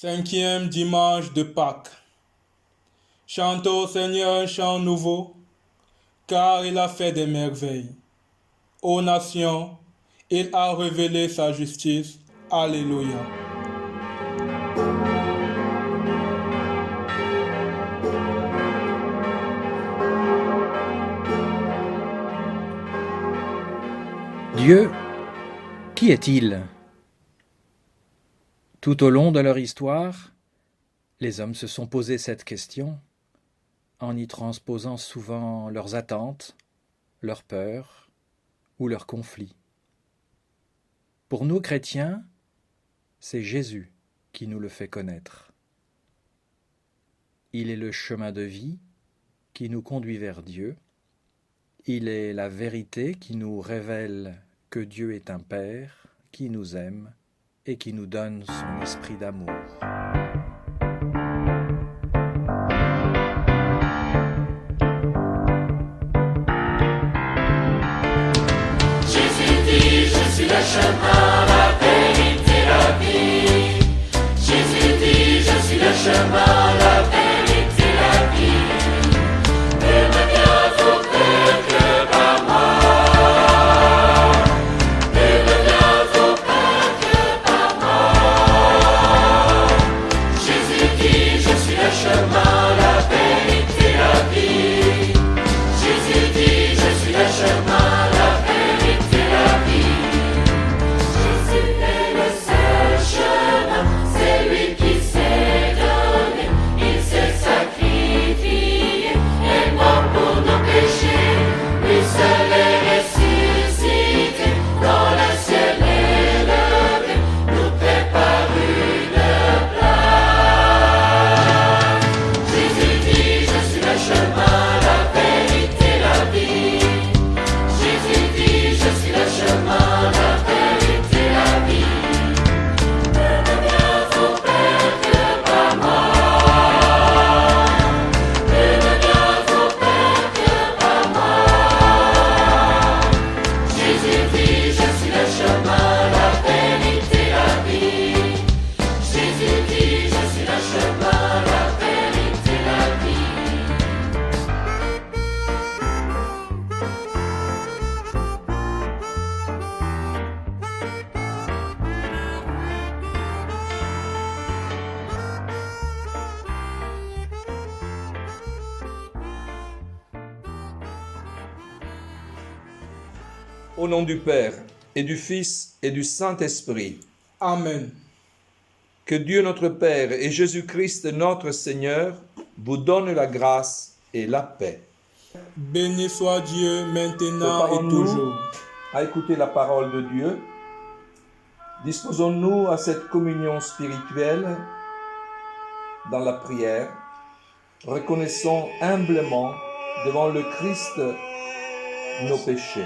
Cinquième dimanche de Pâques. Chante au Seigneur un chant nouveau, car il a fait des merveilles. Ô nations, il a révélé sa justice. Alléluia. Dieu, qui est-il? Tout au long de leur histoire, les hommes se sont posé cette question en y transposant souvent leurs attentes, leurs peurs ou leurs conflits. Pour nous chrétiens, c'est Jésus qui nous le fait connaître. Il est le chemin de vie qui nous conduit vers Dieu. Il est la vérité qui nous révèle que Dieu est un Père qui nous aime et qui nous donne son esprit d'amour. Jésus dit, je suis le chemin, la vérité, la vie. Jésus dit, je suis le chemin, la vérité, la vie. Ne me viens au Père que par moi. Ne me viens au Père que par moi. Jésus dit, je suis le chemin, la vérité, la vie. Jésus dit, je suis le chemin, la vérité, la vie. Jésus est le seul chemin, c'est lui qui s'est donné, il s'est sacrifié, est mort pour nos péchés, lui seul est ressuscité, dans le ciel élevé, nous prépare une place. Jésus dit, je suis le chemin, la vérité, la vie. Jésus dit, je suis le chemin, la vérité, la vie. Ne me viens au Père que par moi. Ne me viens au Père que par moi. Jésus dit, je suis le chemin, la vérité, la vie. Jésus dit, je suis le chemin, la vérité, la vie. Au nom du Père, et du Fils, et du Saint-Esprit, Amen. que Dieu notre Père et Jésus-Christ notre Seigneur vous donnent la grâce et la paix. Béni soit Dieu maintenant et Préparons-nous toujours. à écouter la parole de Dieu. Disposons-nous à cette communion spirituelle dans la prière. Reconnaissons humblement devant le Christ nos péchés.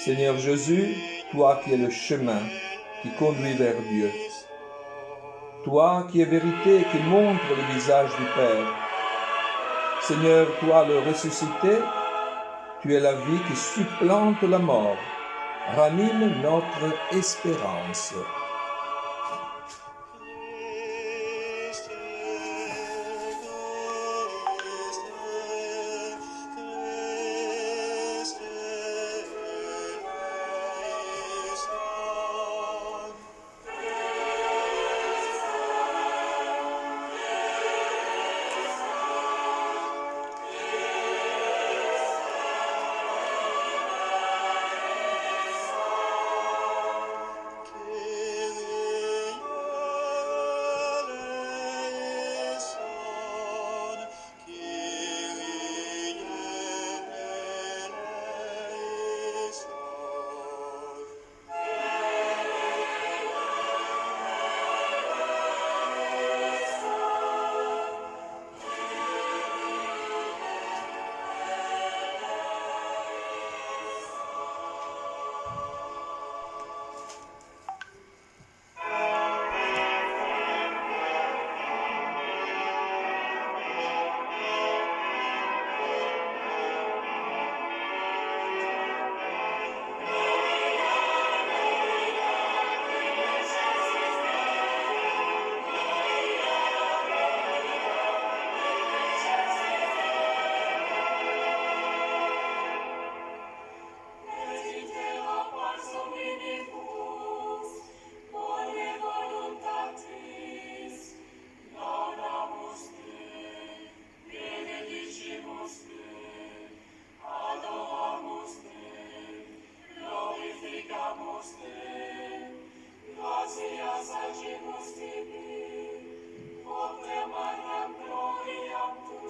Seigneur Jésus, toi qui es le chemin qui conduit vers Dieu, toi qui es vérité et qui montre le visage du Père, Seigneur, toi le ressuscité, tu es la vie qui supplante la mort, ranime notre espérance.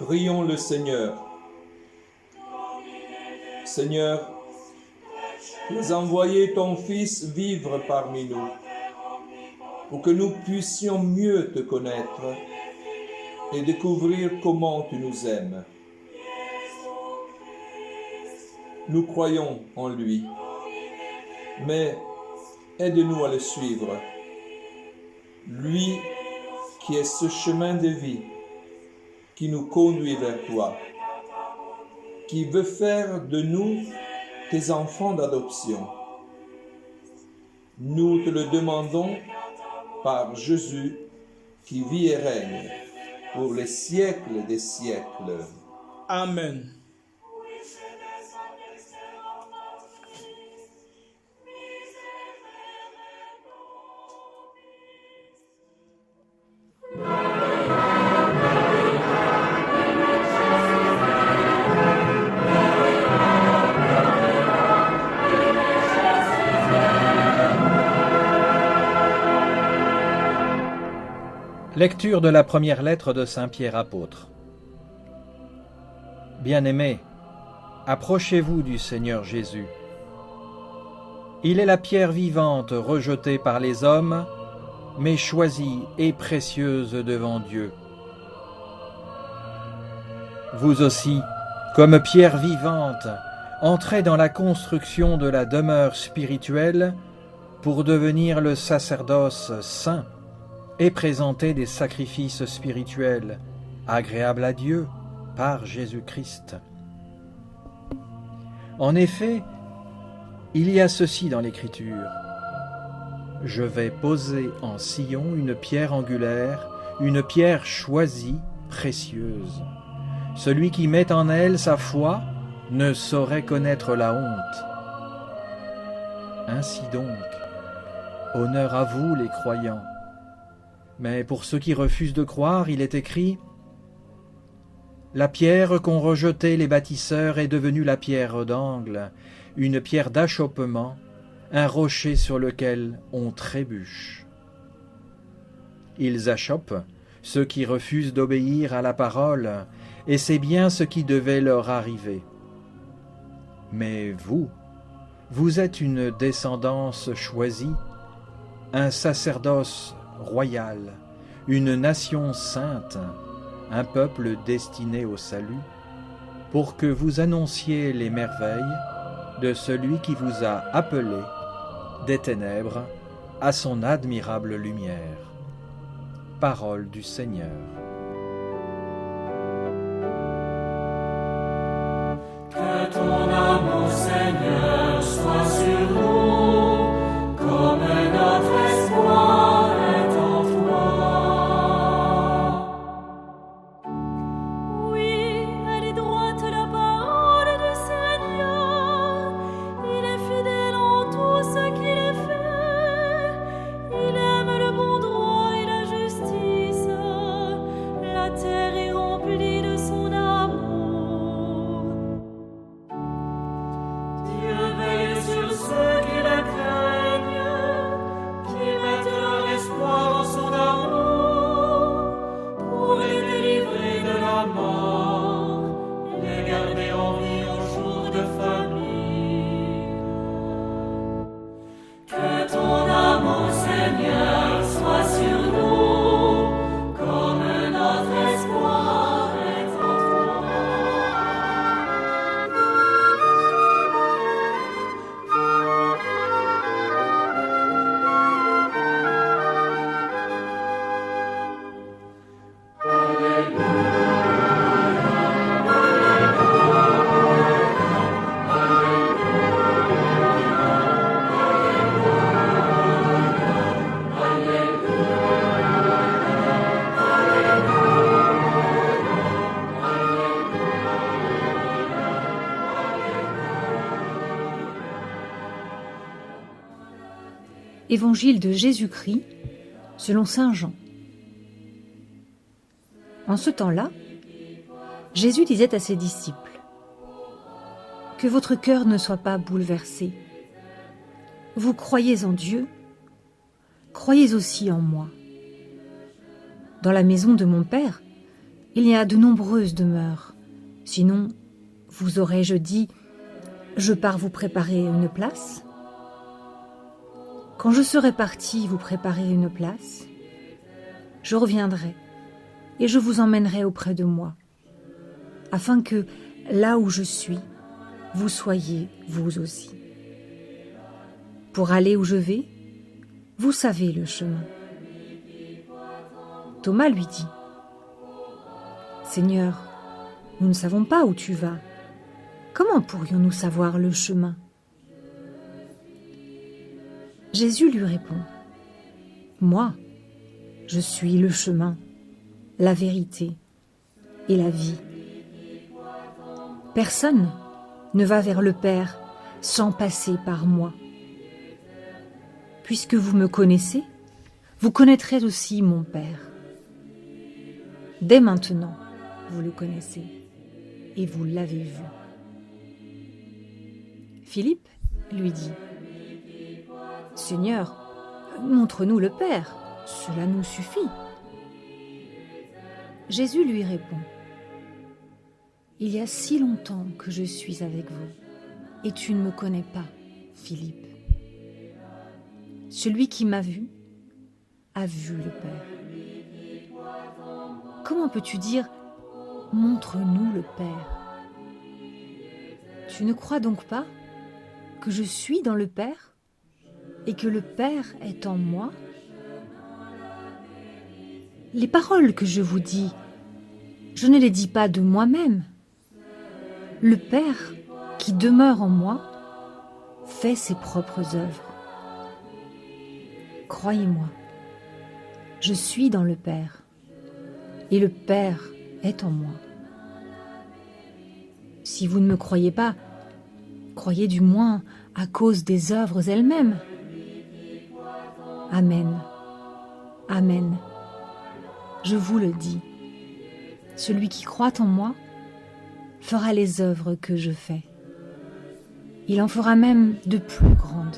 Prions le Seigneur. Seigneur, tu as envoyé ton Fils vivre parmi nous, pour que nous puissions mieux te connaître et découvrir comment tu nous aimes. Nous croyons en lui, mais aide-nous à le suivre. Lui qui est ce chemin de vie qui nous conduit vers toi, qui veut faire de nous tes enfants d'adoption. Nous te le demandons par Jésus qui vit et règne pour les siècles des siècles. Amen. Lecture de la première lettre de Saint Pierre apôtre. Bien-aimés, approchez-vous du Seigneur Jésus. Il est la pierre vivante rejetée par les hommes, mais choisie et précieuse devant Dieu. Vous aussi, comme pierre vivante, entrez dans la construction de la demeure spirituelle pour devenir le sacerdoce saint et présenter des sacrifices spirituels agréables à Dieu par Jésus-Christ. En effet, il y a ceci dans l'Écriture. Je vais poser en Sion une pierre angulaire, une pierre choisie, précieuse. Celui qui met en elle sa foi ne saurait connaître la honte. Ainsi donc, honneur à vous les croyants. Mais pour ceux qui refusent de croire, il est écrit « La pierre qu'ont rejetée les bâtisseurs est devenue la pierre d'angle, une pierre d'achoppement, un rocher sur lequel on trébuche. » Ils achoppent ceux qui refusent d'obéir à la parole, et c'est bien ce qui devait leur arriver. Mais vous, vous êtes une descendance choisie, un sacerdoce royal, une nation sainte, un peuple destiné au salut, pour que vous annonciez les merveilles de celui qui vous a appelé des ténèbres à son admirable lumière. Parole du Seigneur. Que ton amour, Seigneur, soit sur nous, comme notre espoir est en toi. Oui, elle est droite la parole du Seigneur. Il est fidèle en tout ce qu'il est fait. Il aime le bon droit et la justice. La terre est remplie de son amour. Dieu veille sur ceux qui le craignent, qui mettent leur espoir en son amour, pour les délivrer de la mort, les garder en vie au jour de famine. Que ton amour, Seigneur, soit sur nous, comme notre espoir est en toi. Évangile de Jésus-Christ selon saint Jean. En ce temps-là, Jésus disait à ses disciples : « Que votre cœur ne soit pas bouleversé. Vous croyez en Dieu, croyez aussi en moi. Dans la maison de mon Père, il y a de nombreuses demeures. Sinon, vous aurais-je dit, je pars vous préparer une place? Quand je serai parti vous préparer une place, je reviendrai et je vous emmènerai auprès de moi, afin que, là où je suis, vous soyez vous aussi. Pour aller où je vais, vous savez le chemin. Thomas lui dit, Seigneur, nous ne savons pas où tu vas. Comment pourrions-nous savoir le chemin? Jésus lui répond, Moi, je suis le chemin, la vérité et la vie. Personne ne va vers le Père sans passer par moi. Puisque vous me connaissez, vous connaîtrez aussi mon Père. Dès maintenant, vous le connaissez et vous l'avez vu. Philippe lui dit, Seigneur, montre-nous le Père, cela nous suffit. Jésus lui répond, Il y a si longtemps que je suis avec vous, et tu ne me connais pas, Philippe. Celui qui m'a vu a vu le Père. Comment peux-tu dire « Montre-nous le Père » ? Tu ne crois donc pas que je suis dans le Père et que le Père est en moi ? Les paroles que je vous dis, je ne les dis pas de moi-même. Le Père qui demeure en moi fait ses propres œuvres. Croyez-moi, je suis dans le Père, et le Père est en moi. Si vous ne me croyez pas, croyez du moins à cause des œuvres elles-mêmes. Amen, Amen, je vous le dis, celui qui croit en moi fera les œuvres que je fais. Il en fera même de plus grandes.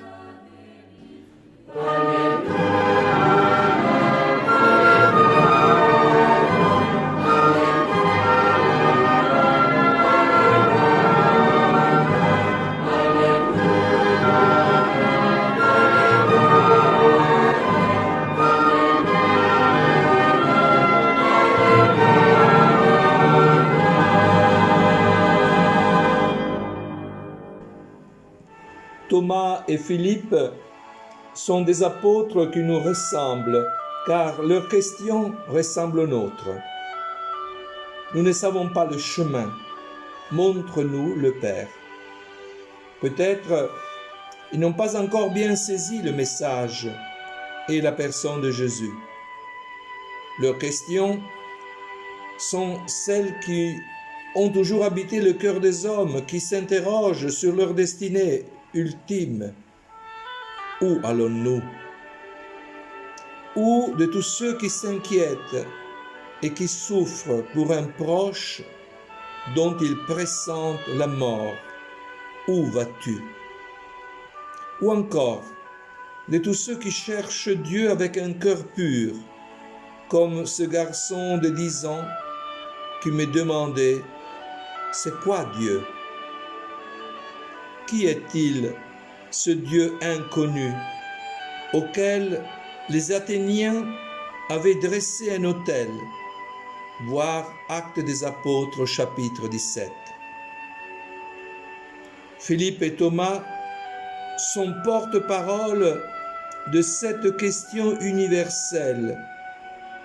Thomas et Philippe sont des apôtres qui nous ressemblent, car leurs questions ressemblent aux nôtres. Nous ne savons pas le chemin. Montre-nous le Père. Peut-être ils n'ont pas encore bien saisi le message et la personne de Jésus. Leurs questions sont celles qui ont toujours habité le cœur des hommes, qui s'interrogent sur leur destinée ultime. Où allons-nous? Où de tous ceux qui s'inquiètent et qui souffrent pour un proche dont ils pressentent la mort? Où vas-tu? Ou encore, de tous ceux qui cherchent Dieu avec un cœur pur, comme ce garçon de 10 ans qui me demandait « C'est quoi Dieu ?» Qui est-il, ce Dieu inconnu, auquel les Athéniens avaient dressé un autel? Voir Actes des Apôtres, chapitre 17. Philippe et Thomas sont porte-parole de cette question universelle.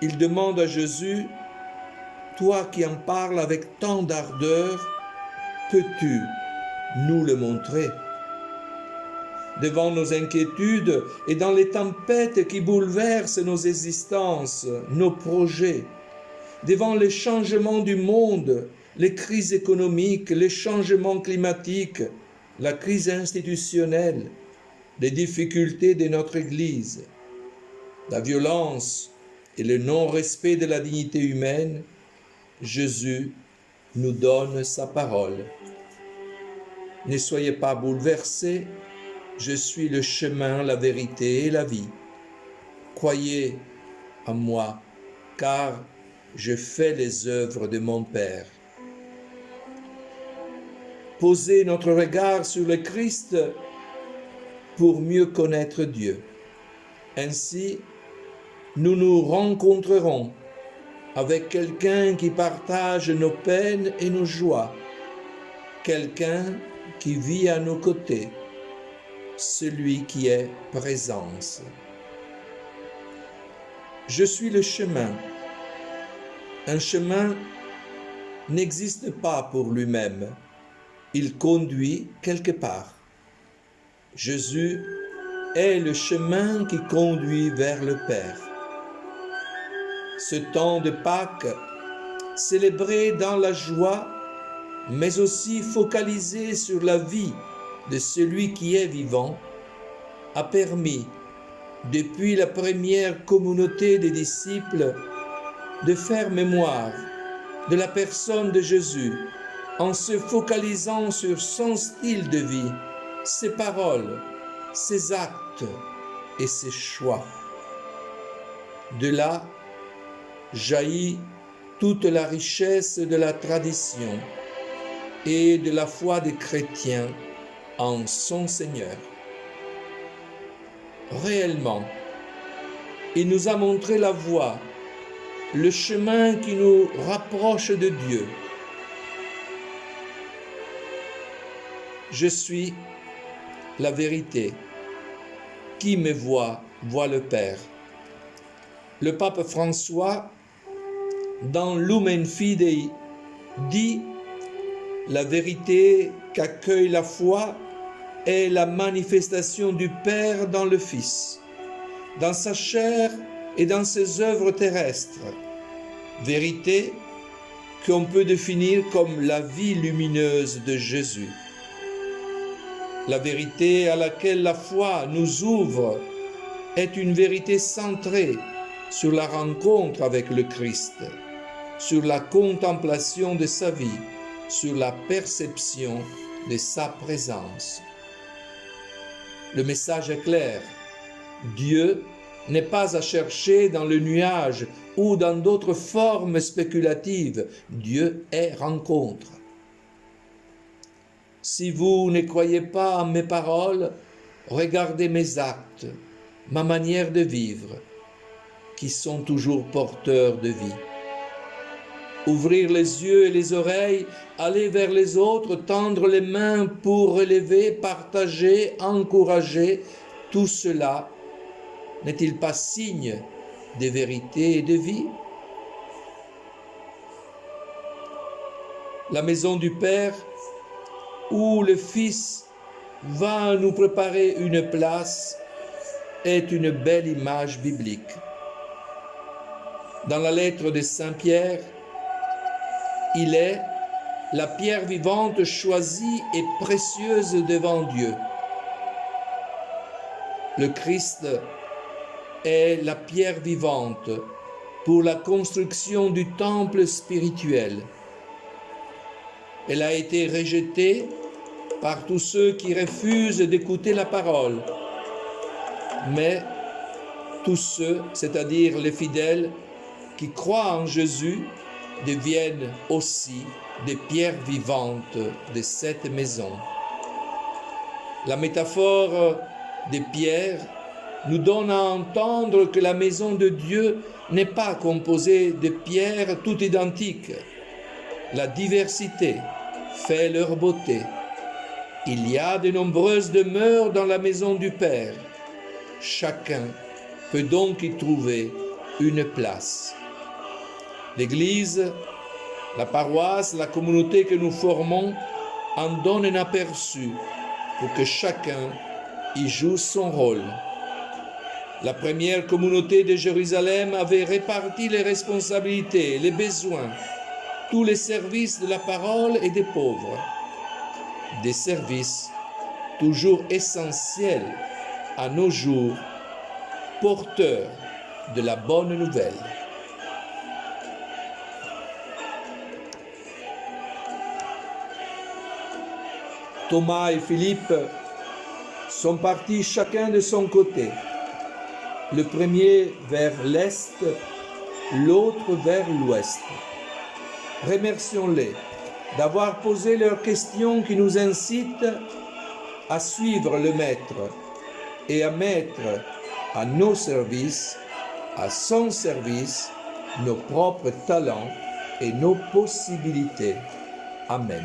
Ils demandent à Jésus, « Toi qui en parles avec tant d'ardeur, peux-tu nous le montrer ?» Devant nos inquiétudes et dans les tempêtes qui bouleversent nos existences, nos projets, devant les changements du monde, les crises économiques, les changements climatiques, la crise institutionnelle, les difficultés de notre Église, la violence et le non-respect de la dignité humaine, Jésus nous donne sa parole. Ne soyez pas bouleversés, je suis le chemin, la vérité et la vie. croyez en moi, car je fais les œuvres de mon Père. Poser notre regard sur le Christ pour mieux connaître Dieu. Ainsi, nous nous rencontrerons avec quelqu'un qui partage nos peines et nos joies, quelqu'un qui vit à nos côtés, celui qui est présence. Je suis le chemin. Un chemin n'existe pas pour lui-même. Il conduit quelque part. Jésus est le chemin qui conduit vers le Père. Ce temps de Pâques, célébré dans la joie, mais aussi focalisé sur la vie de celui qui est vivant, a permis, depuis la première communauté des disciples, de faire mémoire de la personne de Jésus en se focalisant sur son style de vie, ses paroles, ses actes et ses choix. De là jaillit toute la richesse de la tradition et de la foi des chrétiens en son Seigneur. Réellement, il nous a montré la voie, le chemin qui nous rapproche de Dieu. Je suis la vérité. Qui me voit, voit le Père. Le pape François, dans Lumen Fidei, dit « La vérité qu'accueille la foi est la manifestation du Père dans le Fils, dans sa chair et dans ses œuvres terrestres. Vérité qu'on peut définir comme la vie lumineuse de Jésus. La vérité à laquelle la foi nous ouvre est une vérité centrée sur la rencontre avec le Christ, sur la contemplation de sa vie, sur la perception de sa présence. Le message est clair. Dieu n'est pas à chercher dans le nuage ou dans d'autres formes spéculatives. Dieu est rencontre. Si vous ne croyez pas en mes paroles, regardez mes actes, ma manière de vivre, qui sont toujours porteurs de vie. Ouvrir les yeux et les oreilles, aller vers les autres, tendre les mains pour relever, partager, encourager, tout cela n'est-il pas signe de vérité et de vie? La maison du Père, où le Fils va nous préparer une place, est une belle image biblique. Dans la lettre de Saint Pierre, il est la pierre vivante choisie et précieuse devant Dieu. Le Christ est la pierre vivante pour la construction du temple spirituel. Elle a été rejetée par tous ceux qui refusent d'écouter la parole. Mais tous ceux, c'est-à-dire les fidèles, qui croient en Jésus, deviennent aussi des pierres vivantes de cette maison. La métaphore des pierres nous donne à entendre que la maison de Dieu n'est pas composée de pierres toutes identiques. La diversité fait leur beauté. Il y a de nombreuses demeures dans la maison du Père. Chacun peut donc y trouver une place. L'Église, la paroisse, la communauté que nous formons en donnent un aperçu pour que chacun y joue son rôle. La première communauté de Jérusalem avait réparti les responsabilités, les besoins, tous les services de la parole et des pauvres. Des services toujours essentiels à nos jours, porteurs de la bonne nouvelle. Thomas et Philippe sont partis chacun de son côté. le premier vers l'est, l'autre vers l'ouest. Remercions-les d'avoir posé leurs questions qui nous incitent à suivre le Maître et à mettre à nos services, à son service, nos propres talents et nos possibilités. Amen.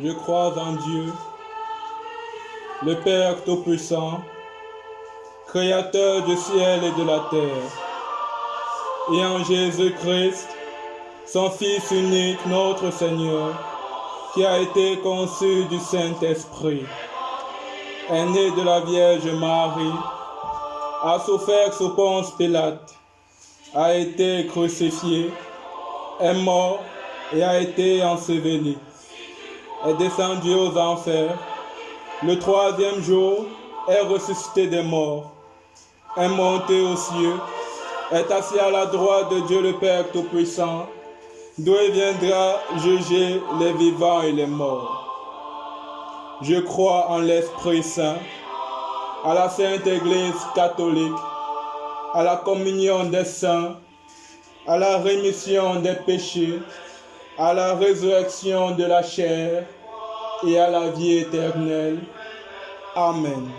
Je crois en Dieu, le Père Tout-Puissant, Créateur du ciel et de la terre, et en Jésus-Christ, son Fils unique, notre Seigneur, qui a été conçu du Saint-Esprit, est né de la Vierge Marie, a souffert sous Ponce Pilate, a été crucifié, est mort et a été enseveli, est descendu aux enfers, le troisième jour est ressuscité des morts, est monté aux cieux, est assis à la droite de Dieu le Père Tout-Puissant, d'où il viendra juger les vivants et les morts. Je crois en l'Esprit Saint, à la Sainte Église catholique, à la communion des saints, à la rémission des péchés, à la résurrection de la chair et à la vie éternelle. Amen.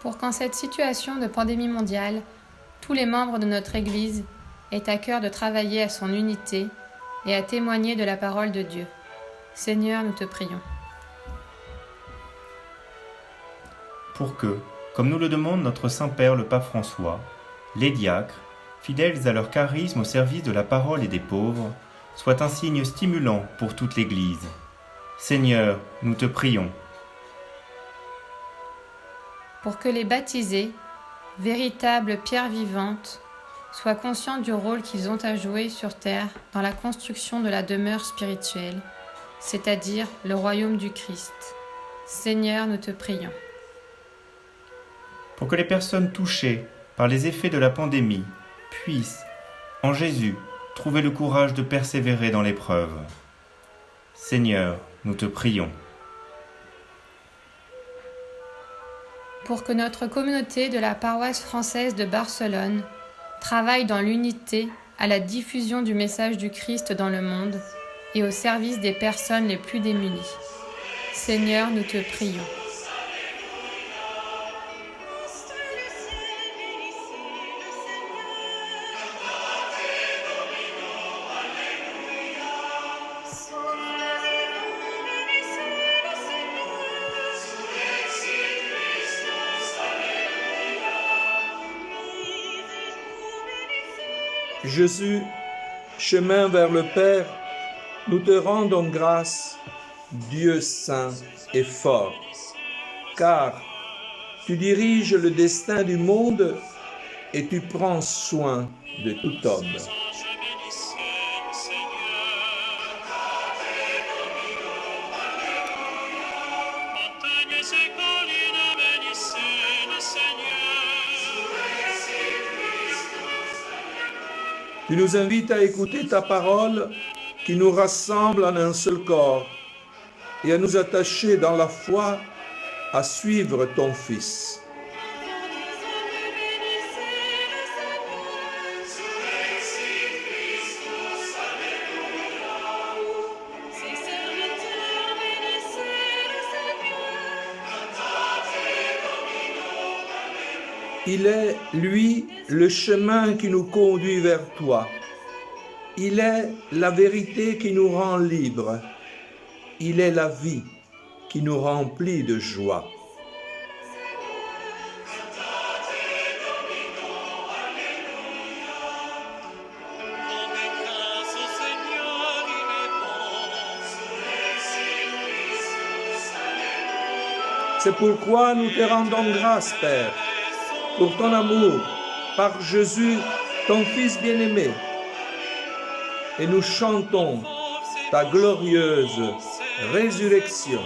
Pour qu'en cette situation de pandémie mondiale, tous les membres de notre Église aient à cœur de travailler à son unité et à témoigner de la parole de Dieu. Seigneur, nous te prions. Pour que, comme nous le demande notre Saint-Père le Pape François, les diacres, fidèles à leur charisme au service de la parole et des pauvres, soient un signe stimulant pour toute l'Église. Seigneur, nous te prions. Pour que les baptisés, véritables pierres vivantes, soient conscients du rôle qu'ils ont à jouer sur terre dans la construction de la demeure spirituelle, c'est-à-dire le royaume du Christ. Seigneur, nous te prions. Pour que les personnes touchées par les effets de la pandémie puissent, en Jésus, trouver le courage de persévérer dans l'épreuve. Seigneur, nous te prions. Pour que notre communauté de la paroisse française de Barcelone travaille dans l'unité à la diffusion du message du Christ dans le monde et au service des personnes les plus démunies. Seigneur, nous te prions. Jésus, chemin vers le Père, nous te rendons grâce, Dieu saint et fort, car tu diriges le destin du monde et tu prends soin de tout homme. Tu nous invites à écouter ta parole qui nous rassemble en un seul corps et à nous attacher dans la foi à suivre ton Fils. Il est, lui, le chemin qui nous conduit vers toi. Il est la vérité qui nous rend libres. Il est la vie qui nous remplit de joie. C'est pourquoi nous te rendons grâce, Père, pour ton amour, par Jésus, ton Fils bien-aimé. Et nous chantons ta glorieuse résurrection.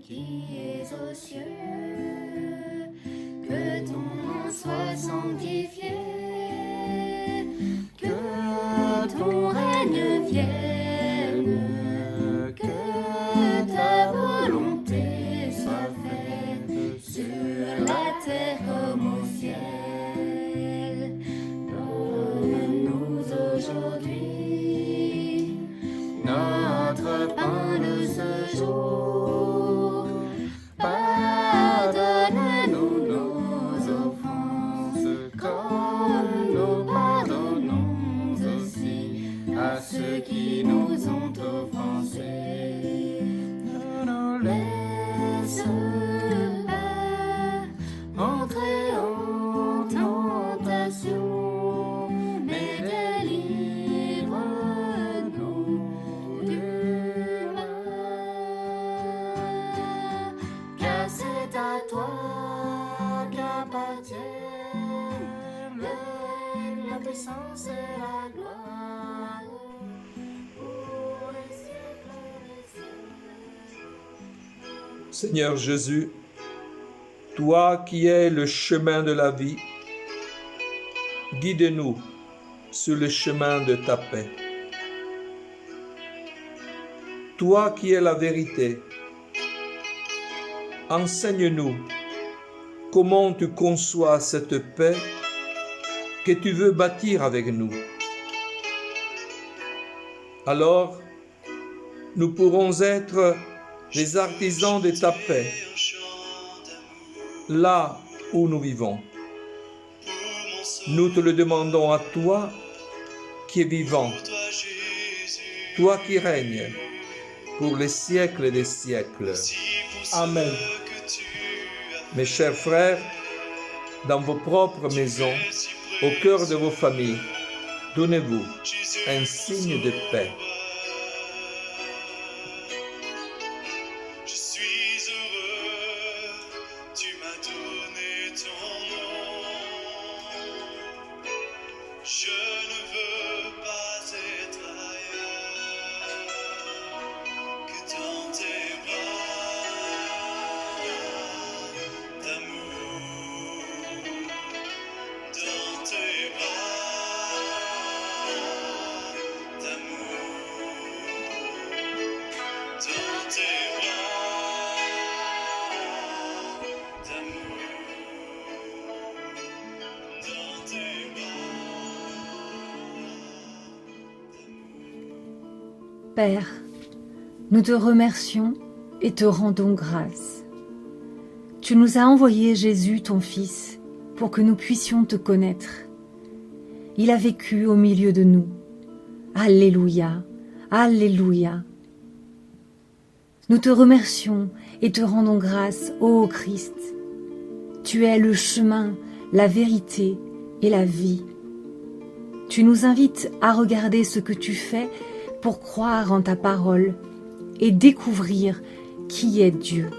Qui es aux cieux, que ton nom soit sanctifié, que ton règne vienne, que ta volonté soit faite sur la terre comme au ciel. Donne-nous aujourd'hui notre pain de ce jour. Ceux qui nous ont offensés, ne nous laisse pas entrer en tentation, mais délivre-nous du mal. Car c'est à toi qu'appartiennent le règne, la puissance et la gloire. Seigneur Jésus, toi qui es le chemin de la vie, guide-nous sur le chemin de ta paix. Toi qui es la vérité, enseigne-nous comment tu conçois cette paix que tu veux bâtir avec nous. Alors, nous pourrons être les artisans de ta paix, là où nous vivons. Nous te le demandons à toi qui es vivant, toi qui règnes pour les siècles des siècles. Amen. Mes chers frères, dans vos propres maisons, au cœur de vos familles, donnez-vous un signe de paix. Je ne veux pas être ailleurs que dans tes bras d'amour, dans tes bras d'amour, dans tes bras d'amour, dans tes Père, nous te remercions et te rendons grâce. Tu nous as envoyé Jésus, ton Fils, pour que nous puissions te connaître. Il a vécu au milieu de nous. Alléluia, Alléluia. Nous te remercions et te rendons grâce, ô Christ. Tu es le chemin, la vérité et la vie. Tu nous invites à regarder ce que tu fais pour croire en ta parole et découvrir qui est Dieu.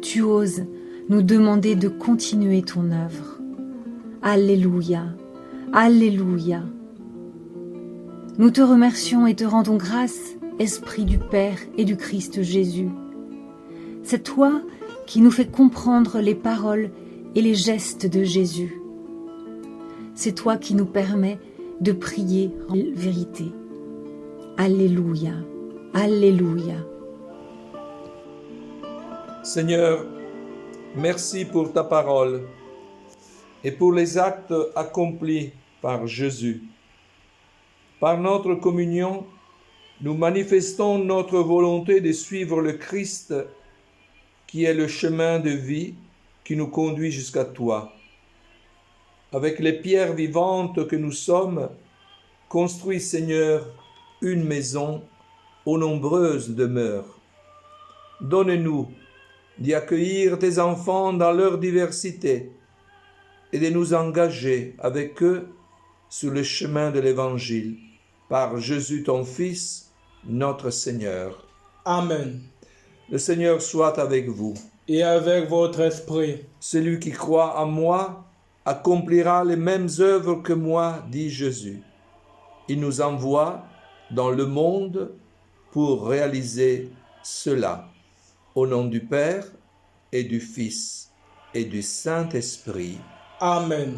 Tu oses nous demander de continuer ton œuvre. Alléluia, Alléluia. Nous te remercions et te rendons grâce, Esprit du Père et du Christ Jésus. C'est toi qui nous fais comprendre les paroles et les gestes de Jésus. C'est toi qui nous permets de prier en vérité. Alléluia, Alléluia. Seigneur, merci pour ta parole et pour les actes accomplis par Jésus. Par notre communion, nous manifestons notre volonté de suivre le Christ qui est le chemin de vie qui nous conduit jusqu'à toi. Avec les pierres vivantes que nous sommes, construis, Seigneur, une maison aux nombreuses demeures. Donne-nous d'y accueillir tes enfants dans leur diversité et de nous engager avec eux sur le chemin de l'Évangile, par Jésus ton Fils, notre Seigneur. Amen. Le Seigneur soit avec vous. Et avec votre esprit. Celui qui croit en moi accomplira les mêmes œuvres que moi, dit Jésus. Il nous envoie dans le monde pour réaliser cela. Au nom du Père et du Fils et du Saint-Esprit. Amen.